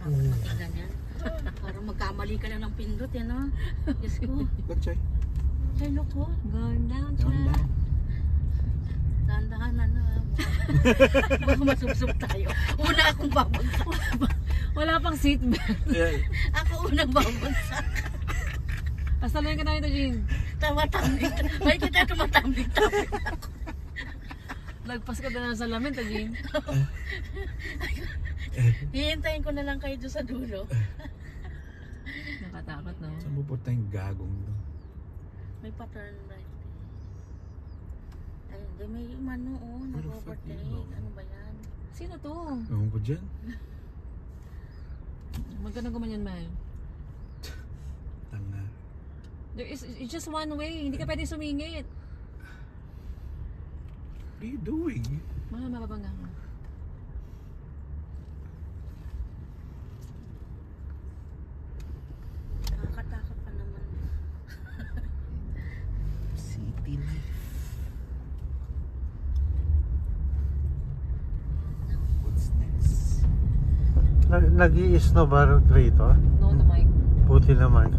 Nakakatakot matignan yan. Parang magkamali ka lang ng pindot yan, no? Diyos ko. Look, Chay. Chay, look ko. Going down, Down, Chay. down. Dahan-dahan na. Baka masubsob tayo. Una akong babagsak. Wala pang seatbelt. Yeah. Ako unang babagsak. Pasaluhin ka na ito, Jean. Tumatambik. May kita tumatambik. Lagpas ka na sa lamin, ta, Jean. Hihintayin ko na lang kayo doon sa dulo. Nakatakot, no? Saan pupunta yung gagong to? May pattern right. Ay, hindi. May mano, oh. Where the fuck Nag-overtake. you go? Ano ba yan? Sino to? Ewan ko dyan. Magkano gumanyan, Mal? Tanga. It's just one way. Hindi ka pwede sumingit. What are you doing? Mahal, mababangga ka. Nakakatakot pa naman. City life. What's next? Nag-i-snow ba rito? No to Mike. Buti naman.